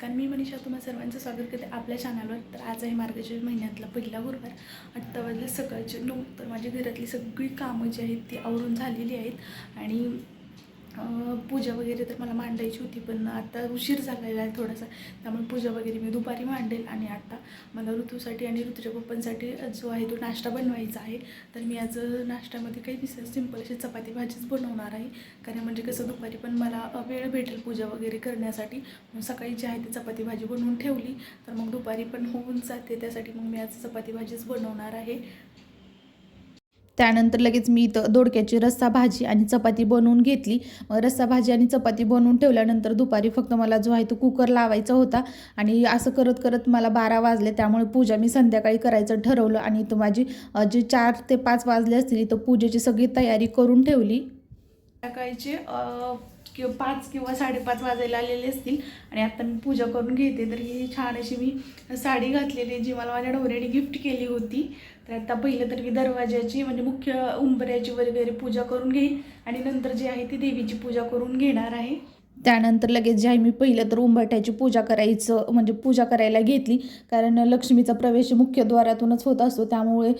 नमस्कार, मी मनीषा तुम्हा सर्वांचं स्वागत करते आपल्या चॅनलवर. तर आज आहे मार्गशीर्ष महिन्यातला पहिला गुरुवार. आत्ता वाजले सकाळचे 9. तर माझ्या घरातली सगळी कामं जी आहेत ती आवरून झालेली आहेत आणि पूजा वगैरे तर मला मांडायची होती, पण आता उशीर झालेला आहे थोडासा, त्यामुळे पूजा वगैरे मी दुपारी मांडेल. आणि आता मला ऋतूसाठी आणि ऋतूच्या पप्पांसाठी जो आहे तो नाश्ता बनवायचा आहे. तर मी आज नाश्त्यामध्ये काही विशेष सिंपल अशी चपाती भाजीच बनवणार आहे, कारण म्हणजे कसं दुपारी पण मला वेळ भेटेल पूजा वगैरे करण्यासाठी. मग सकाळी जी आहे ती चपाती भाजी बनवून ठेवली तर मग दुपारी पण होऊन जाते, त्यासाठी मग मी आज चपाती भाजीच बनवणार आहे. त्यानंतर लगेच मी इथं दोडक्याची रस्सा भाजी आणि चपाती बनवून घेतली. रस्सा भाजी आणि चपाती बनवून ठेवल्यानंतर दुपारी फक्त मला जो आहे तो कुकर लावायचा होता आणि असं करत करत मला 12 वाजले. त्यामुळे पूजा मी संध्याकाळी करायचं ठरवलं आणि इथं माझी जे 4 ते 5 वाजले असतील तर पूजेची सगळी तयारी करून ठेवली. सकाळचे 5 किंवा 5:30 वाजायला आलेले असतील आणि आता मी पूजा करून घेते. तर ही छान अशी मी साडी घातलेली जी मला माझ्या नवऱ्याने गिफ्ट केली होती. तर आता पहिलं तर मी दरवाजाची म्हणजे मुख्य उंबऱ्याची वगैरे पूजा करून घेईन आणि नंतर जी आहे ती देवीची पूजा करून घेणार आहे. त्यानंतर लगेच जे आहे मी पहिलं तर उंबरठ्याची पूजा पूजा करायला घेतली, कारण लक्ष्मीचा प्रवेश मुख्यद्वारातूनच होत असतो. त्यामुळे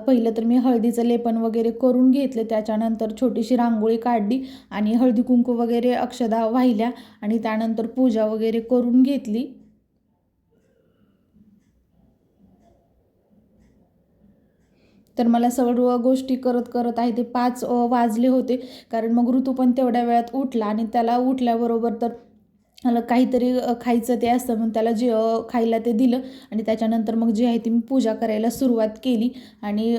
पहिलं तर मी हळदीचं लेपन वगैरे करून घेतले. त्याच्यानंतर छोटीशी रांगोळी काढली आणि हळदी कुंकू वगैरे अक्षदा वाहिल्या आणि त्यानंतर पूजा वगैरे करून घेतली. तर मला सर्व गोष्टी करत करत आहे ते 5 वाजले होते, कारण मग ऋतू पण तेवढ्या वेळात उठला आणि त्याला उठल्याबरोबर तर मला काहीतरी खायचं ते असतं, मग त्याला जे खायला ते दिलं आणि त्याच्यानंतर मग जी आहे ती मी पूजा करायला सुरुवात केली. आणि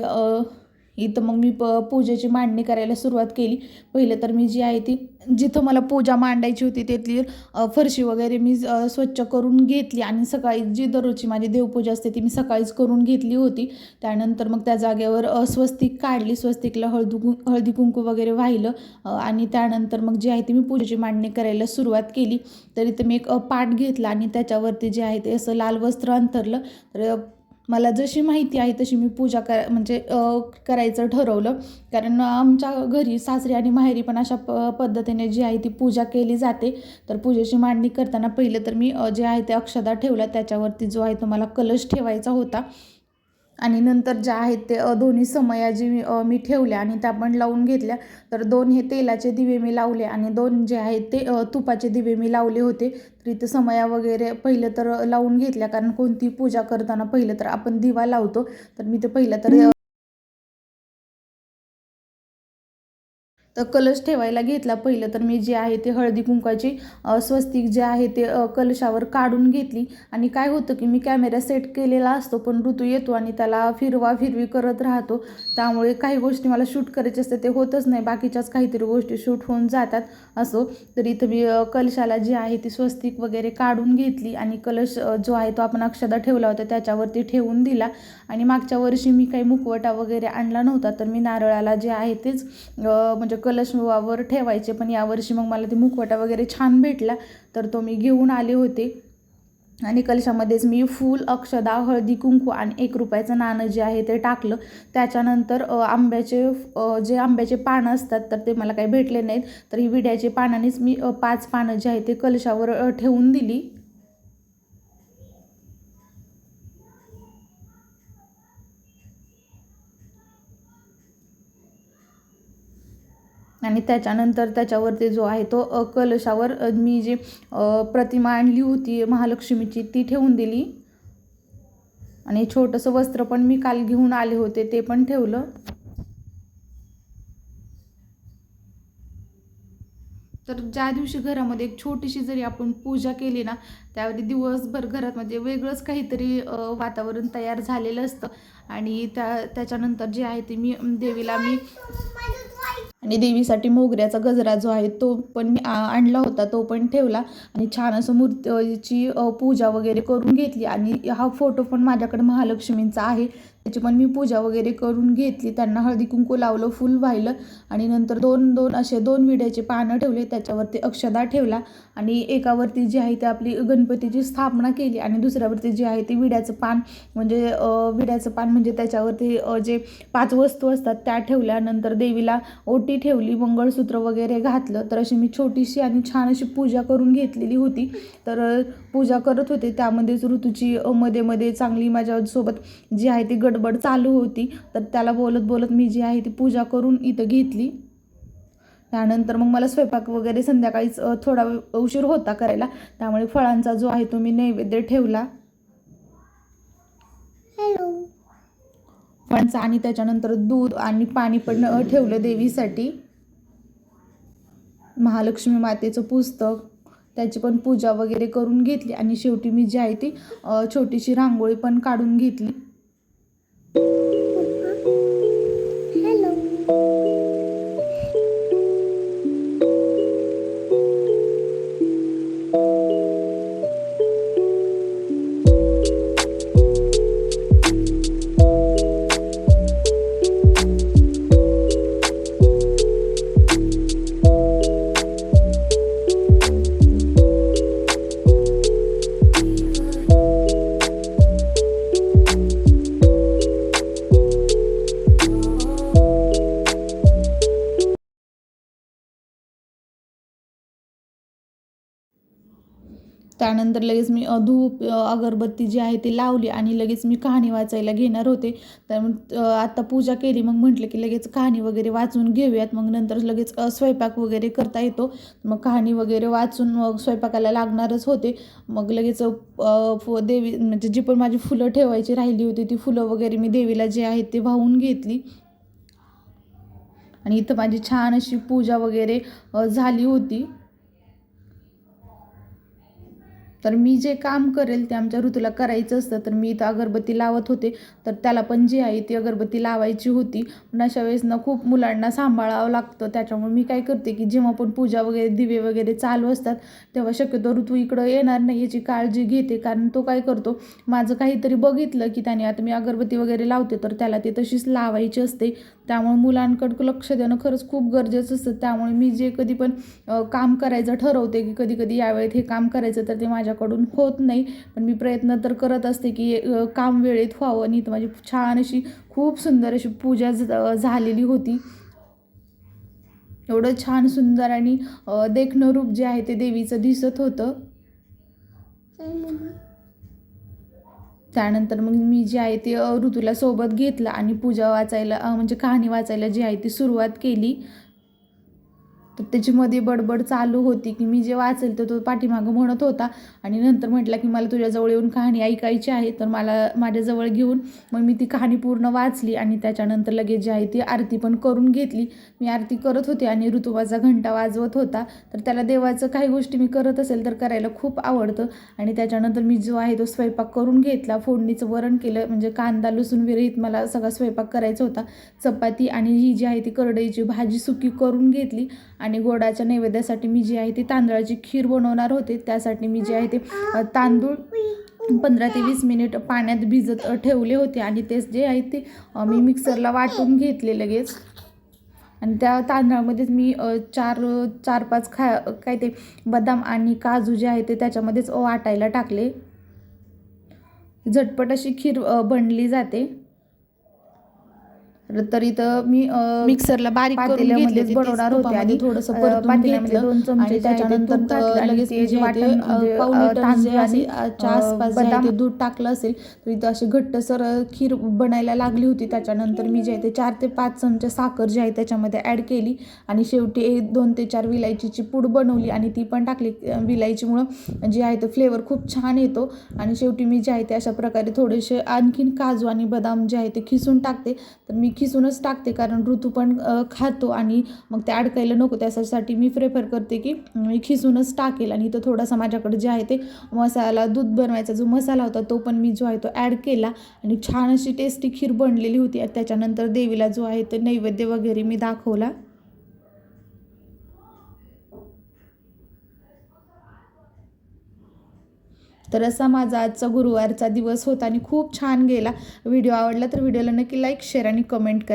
इथं मग मी पूजेची मांडणी करायला सुरुवात केली. पहिलं तर मी जी आहे ती जिथं मला पूजा मांडायची होती तिथली फरशी वगैरे मी स्वच्छ करून घेतली आणि सकाळी जी दररोजची माझी देवपूजा असते ती मी सकाळीच करून घेतली होती. त्यानंतर मग त्या जागेवर स्वस्तिक काढली, स्वस्तिकला हळदी कुंकू वगैरे वाहिलं आणि त्यानंतर मग जी आहे ती मी पूजेची मांडणी करायला सुरुवात केली. तर इथं मी एक पाट घेतला आणि त्याच्यावरती जे आहे ते असं लाल वस्त्र अंथरलं. तर मला जशी माहिती आहे तशी मी पूजा करायचं ठरवलं, कारण आमच्या घरी सासरी आणि माहेरी पण अशा पद्धतीने जी आहे ती पूजा केली जाते. तर पूजेची मांडणी करताना पहिलं तर मी जे आहे ते अक्षदा ठेवला, त्याच्यावरती जो आहे तो मला कलश ठेवायचा होता आणि नंतर ज्या आहेत ते दोन्ही समया जी मी ठेवल्या आणि त्या पण लावून घेतल्या. तर 2 हे तेलाचे दिवे मी लावले आणि 2 जे आहेत ते तुपाचे दिवे मी लावले होते. तर इथं समया वगैरे पहिलं तर लावून घेतल्या, कारण कोणती पूजा करताना पहिलं तर आपण दिवा लावतो. तर मी ते पहिलं तर कलश ठेवायला घेतला. पहिलं तर मी जे आहे ते हळदी कुंकाची स्वस्तिक जे आहे ते कलशावर काढून घेतली. आणि काय होतं की मी कॅमेरा सेट केलेला असतो, पण ऋतू येतो आणि त्याला फिरवी करत राहतो, त्यामुळे काही गोष्टी मला शूट करायचे असते ते होतच नाही, बाकीच्याच काहीतरी गोष्टी शूट होऊन जातात असो. तर इथं मी कलशाला जी आहे ती स्वस्तिक वगैरे काढून घेतली आणि कलश जो आहे तो आपण अक्षदा ठेवला होता त्याच्यावरती ठेवून दिला. आणि मागच्या वर्षी मी काही मुखवटा वगैरे आणला नव्हता, तर मी नारळाला जे आहे तेच म्हणजे कलशवर ठेवायचे, पण यावर्षी मग मला ते मुखवटा वगैरे छान भेटला तर तो मी घेऊन आले होते. आणि कलशामध्येच मी फूल, अक्षदा, हळदी कुंकू आणि 1 रुपयाचं नाणं जे आहे ते टाकलं. त्याच्यानंतर आंब्याचे पानं असतात तर ते मला काही भेटले नाहीत, तर ही विड्याचे पानानेच मी 5 पानं जे आहे ते कलशावर ठेवून दिली. आणि त्याच्यानंतर त्याच्यावरती जो आहे तो कलशावर मी जी प्रतिमा आणली होती महालक्ष्मीची ती ठेवून दिली. आणि छोटंसं वस्त्र पण मी काल घेऊन आले होते ते पण ठेवलं. तर ज्या दिवशी घरामध्ये एक छोटीशी जरी आपण पूजा केली ना, त्यावेळी दिवसभर घरात म्हणजे वेगळंच काहीतरी वातावरण तयार झालेलं असतं. आणि त्याच्यानंतर जे आहे ते देवीला आणि देवीसाठी मोगऱ्याचा गजरा जो आहे तो पण मी आणला होता, तो पण ठेवला आणि छान असं मूर्तीची पूजा वगैरे करून घेतली. आणि हा फोटो पण माझ्याकडे महालक्ष्मींचा आहे, त्याची पण मी पूजा वगैरे करून घेतली. त्यांना हळदी कुंकू लावलं, फुल वाहिलं आणि नंतर दोन विड्याचे पानं ठेवले, त्याच्यावरती अक्षदा ठेवला आणि एकावरती जी आहे ती आपली गणपतीची स्थापना केली आणि दुसऱ्यावरती जी आहे ती विड्याचं पान म्हणजे त्याच्यावरती जे 5 वस्तू असतात त्या ठेवल्या. नंतर देवीला ओटी ठेवली, मंगळसूत्र वगैरे घातलं. तर अशी मी छोटीशी आणि छान अशी पूजा करून घेतलेली होती. तर पूजा करत होते त्यामध्येच ऋतूची मध्ये चांगली माझ्यासोबत जी आहे ती गडबड चालू होती. तर त्याला बोलत बोलत मी जी आहे ती पूजा करून इथं घेतली. त्यानंतर मग मला स्वयंपाक वगैरे संध्याकाळीच थोडा उशीर होता करायला, त्यामुळे फळांचा जो आहे तो मी नैवेद्य ठेवला फळांचा आणि त्याच्यानंतर दूध आणि पाणी पण ठेवलं देवीसाठी. महालक्ष्मी मातेचं पुस्तक, त्याची पण पूजा वगैरे करून घेतली आणि शेवटी मी जी आहे ती छोटीशी रांगोळी पण काढून घेतली. त्यानंतर लगेच मी धूप अगरबत्ती जी आहे ती लावली आणि लगेच मी कहाणी वाचायला घेणार होते. तर आत्ता पूजा केली, मग म्हटलं की लगेच कहाणी वगैरे वाचून घेऊयात, मग नंतर लगेच स्वयंपाक वगैरे करता येतो. मग कहाणी वगैरे वाचून मग स्वयंपाकाला लागणारच होते. मग लगेच देवी म्हणजे जी पण माझी फुलं ठेवायची राहिली होती ती फुलं वगैरे मी देवीला जे आहेत ते वाहून घेतली आणि इथं माझी छान अशी पूजा वगैरे झाली होती. तर मी जे काम करेल ते आमच्या ऋतूला करायचं असतं, तर मी इथं अगरबत्ती लावत होते. तर त्याला पण जी आहे ती अगरबत्ती लावायची होती. पण अशा वेळेस ना खूप मुलांना सांभाळावं लागतं, त्याच्यामुळे मी काय करते की जेव्हा पण पूजा वगैरे दिवे वगैरे चालू असतात तेव्हा शक्यतो ऋतू इकडं येणार नाही याची काळजी घेते. कारण तो काय करतो, माझं काहीतरी बघितलं की त्याने आता मी अगरबत्ती वगैरे लावते तर त्याला ते तशीच लावायची असते. त्यामुळे मुलांकडं लक्ष देणं खरंच खूप गरजेचं असतं. त्यामुळे मी जे कधी पण काम करायचं ठरवते की कधी कधी यावेळेत हे काम करायचं तर ते माझ्याकडून होत नाही, पण मी प्रयत्न तर करत असते की काम वेळेत व्हावं. आणि माझी छान अशी खूप सुंदर अशी पूजा झालेली होती. एवढं छान सुंदर आणि देखणं रूप जे आहे ते देवीचं दिसत होतं. त्यानंतर मग मी जे आहे ते ऋतूला सोबत घेतलं आणि पूजा वाचायला म्हणजे कहाणी वाचायला जी आहे ती सुरुवात केली. तर त्याच्यामध्ये बडबड चालू होती की मी जे वाचेल तर तो पाठीमागं म्हणत होता आणि नंतर म्हटला की मला तुझ्याजवळ येऊन कहाणी ऐकायची आहे. तर मला माझ्याजवळ घेऊन मग मी ती कहाणी पूर्ण वाचली आणि त्याच्यानंतर लगेच जी आहे ती आरती पण करून घेतली. मी आरती करत होते आणि ऋतू माझा घंटा वाजवत होता. तर त्याला देवाचं काही गोष्टी मी करत असेल तर करायला खूप आवडतं. आणि त्याच्यानंतर मी जो आहे तो स्वयंपाक करून घेतला. फोडणीचं वरण केलं, म्हणजे कांदा लसूण विरहित मला सगळा स्वयंपाक करायचा होता. चपाती आणि ही जी आहे ती करडईची भाजी सुकी करून घेतली आणि गोडाच्या नैवेद्यासाठी मी जी आहे ती तांदळाची खीर बनवणार होते. त्यासाठी मी जे आहे ते तांदूळ 15 ते 20 मिनिट पाण्यात भिजत ठेवले होते आणि तेच जे आहे ते मी मिक्सरला वाटून घेतले लगेच. आणि त्या तांदळामध्येच मी 4-5 काय ते बदाम आणि काजू जे आहे ते त्याच्यामध्येच वाटायला टाकले. झटपट अशी खीर बनली जाते. तर इथं मी मिक्सरला बारीक करून घेतलेच बनवणार होते आणि थोडंसं परतून घेतलं 2 चमचे त्याच्यानंतर लगेच जे वाटण तांदळाच्या आसपास बदाम दूध टाकलं असेल तर इथं अशी घट्टसर खीर बनायला लागली होती. त्याच्यानंतर मी जे आहे ते 4 ते 5 चमचे साखर जी आहे त्याच्यामध्ये ॲड केली आणि शेवटी 2 ते 4 विलायचीची पूड बनवली आणि ती पण टाकली. विलायचीमुळं जे आहे ते फ्लेवर खूप छान येतो. आणि शेवटी मी जे आहे ते अशा प्रकारे थोडेसे आणखीन काजू आणि बदाम जे आहे ते खिसून टाकते. तर मी खिसूनच टाकते कारण ऋतू पण खातो आणि मग ते अडकायला नको, त्यासाठी मी प्रेफर करते की मी खिसूनच टाकेल. आणि इथं थोडासा माझ्याकडे जे आहे ते मसाला, दूध बनवायचा जो मसाला होता तो पण मी जो आहे तो ॲड केला आणि छान अशी टेस्टी खीर बनलेली होती. त्याच्यानंतर देवीला जो आहे ते नैवेद्य वगैरे मी दाखवला. तर असा माझा आजचा गुरुवारचा दिवस होता आणि खूप छान गेला. व्हिडिओ आवडला तर व्हिडिओला नक्की लाईक शेअर आणि कमेंट करा.